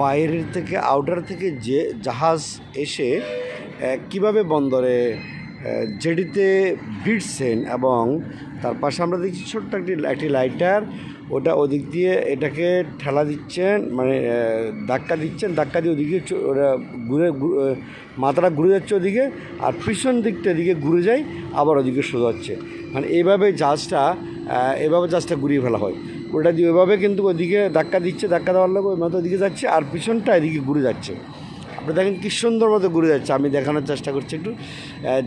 বাইরের থেকে আউটার থেকে যে জাহাজ এসে কিভাবে বন্দরে জেডিতে ভিড়ছেন এবং তার পাশে আমরা দেখছি ছোট্ট একটি লাইটার, ওটা ওদিক দিয়ে এটাকে ঠেলা দিচ্ছেন, মানে ধাক্কা দিচ্ছেন, ধাক্কা দিয়ে ওদিকে ওরা ঘুরে মাথাটা ঘুরে যাচ্ছে ওদিকে, আর পিছন দিকটা এদিকে ঘুরে যায়, আবার ওদিকে সোজা হচ্ছে। মানে এভাবে জাহাজটা ঘুরিয়ে ফেলা হয়। ওটা দিয়ে ওইভাবে কিন্তু ওইদিকে ধাক্কা দিচ্ছে, ধাক্কা দেওয়ার লোক ওই মতো ওদিকে যাচ্ছে, আর পিছনটা এদিকে ঘুরে যাচ্ছে। আপনি দেখেন কী সুন্দর মতো ঘুরে যাচ্ছে। আমি দেখানোর চেষ্টা করছি একটু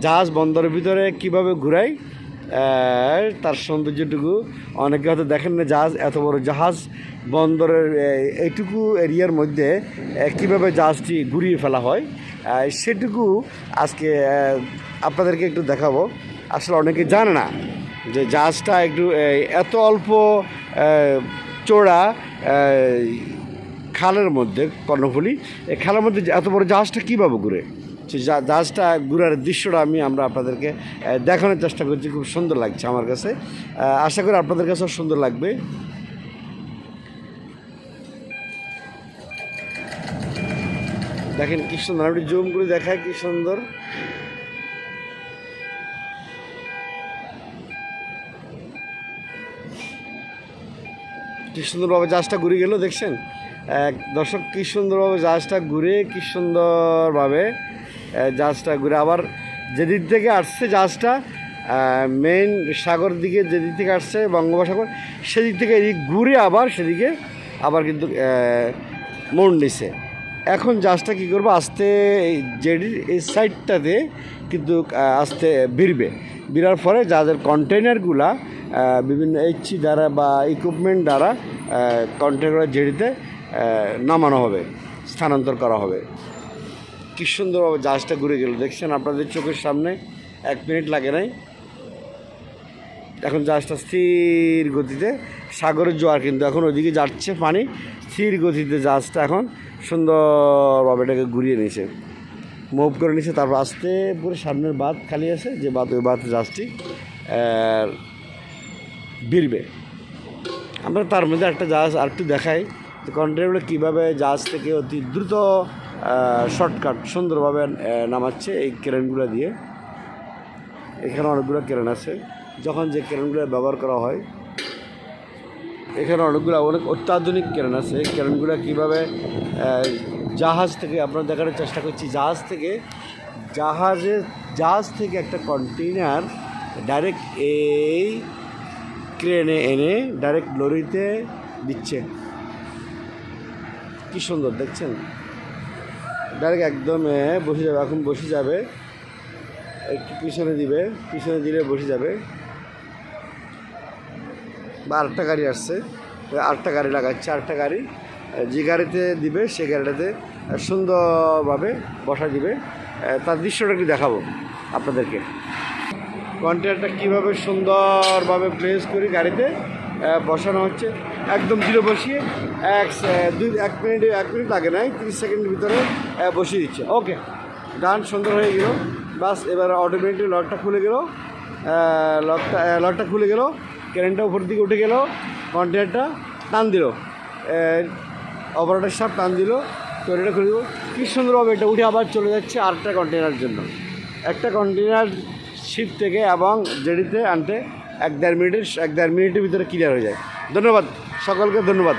জাহাজ বন্দরের ভিতরে কীভাবে ঘুরায়, তার সৌন্দর্যটুকু অনেকে হয়তো দেখেন না। এত বড় জাহাজ বন্দরের এইটুকু এরিয়ার মধ্যে কীভাবে জাহাজটি ঘুরিয়ে ফেলা হয়, সেটুকু আজকে আপনাদেরকে একটু দেখাবো। আসলে অনেকে জানে না যে জাহাজটা একটু এত অল্প চোড়া খালের মধ্যে, কর্ণফুলী এই খালের মধ্যে এত বড় জাহাজটা কীভাবে ঘুরে, সেই জাহাজটা ঘুরার দৃশ্যটা আমরা আপনাদেরকে দেখানোর চেষ্টা করছি। খুব সুন্দর লাগছে আমার কাছে, আশা করি আপনাদের কাছেও সুন্দর লাগবে। দেখেন কী সুন্দর, আপনি জুম করে দেখায় কী সুন্দর। কী সুন্দরভাবে জাহাজটা ঘুরে গেল, দেখছেন দর্শক, কী সুন্দরভাবে জাহাজটা ঘুরে, কী সুন্দরভাবে জাহাজটা ঘুরে আবার যেদিক থেকে আসছে জাহাজটা, মেইন সাগর দিকে যেদিক থেকে আসছে বঙ্গোপসাগর, সেদিক থেকে এদিক ঘুরে আবার সেদিকে আবার কিন্তু মোড় নিছে। এখন জাহাজটা কী করবো, আস্তে জেডির এই সাইডটাতে কিন্তু আস্তে বিরার পরে জাহাজের কন্টেইনারগুলা বিভিন্ন এইচি দ্বারা বা ইকুইপমেন্ট দ্বারা কন্টেইনার জেডিতে নামানো হবে, স্থানান্তর করা হবে। কী সুন্দরভাবে জাহাজটা ঘুরে গেল, দেখছেন আপনাদের চোখের সামনে, 1 মিনিট লাগে নাই। এখন জাহাজটা স্থির গতিতে, সাগরের জোয়ার কিন্তু এখন ওইদিকে যাচ্ছে পানি, স্থির গতিতে জাহাজটা এখন সুন্দরভাবে এটাকে ঘুরিয়ে নিয়েছে, মুভ করে নিয়েছে। তারপর আস্তে পুরো সামনের বাঁধ খালি আছে, যে বাঁধ, ওই বাঁধ জাহাজটি ভিড়বে। আমরা তার মধ্যে একটা জাহাজ আরেকটু দেখাই যে কন্টেনারগুলো কীভাবে জাহাজ থেকে অতি দ্রুত শর্টকাট সুন্দরভাবে নামাচ্ছে এই ক্রেনগুলো দিয়ে। এখানে অনেকগুলো ক্রেন আছে, যখন যে ক্রেনগুলো ব্যবহার করা হয়, এখানে অনেক অত্যাধুনিক ক্রেন আছে। এই ক্রেনগুলো কীভাবে জাহাজ থেকে, আপনারা দেখানোর চেষ্টা করছি, জাহাজ থেকে একটা কন্টেইনার ডাইরেক্ট এই ক্রেনে এনে ডাইরেক্ট লরিতে দিচ্ছে। কী সুন্দর দেখছেন, ডাইরেক্ট একদম বসে যাবে। এখন বসে যাবে, একটু পিছনে দিলে বসে যাবে। বা আরেকটা গাড়ি আসছে, আরেকটা গাড়ি লাগাচ্ছে, আরেকটা গাড়ি, যে গাড়িতে দিবে সে গাড়িটাতে সুন্দরভাবে বসা দিবে। তার দৃশ্যটা একটু দেখাবো আপনাদেরকে। কন্টেনারটা কীভাবে সুন্দরভাবে প্লেস করে গাড়িতে বসানো হচ্ছে, একদম দিলে বসিয়ে 1 মিনিট লাগে নাই, 30 সেকেন্ডের ভিতরে বসিয়ে দিচ্ছে। ওকে ডান, সুন্দর হয়ে গেল। বাস এবার অটোমেটিক লকটা খুলে গেল, ক্রেনটা উপর দিকে উঠে গেল, কন্টেনারটা টান দিল, অপারেটর সাহেব টান দিল, ক্রেনটা খুলে দিল। কী সুন্দরভাবে এটা উঠে আবার চলে যাচ্ছে আরেকটা কন্টেনারের জন্য। একটা কন্টেনার শিপ থেকে এবং জেডিতে আনতে 1-1.5 মিনিটের ভিতরে ক্লিয়ার হয়ে যায়। ধন্যবাদ সকলকে, ধন্যবাদ।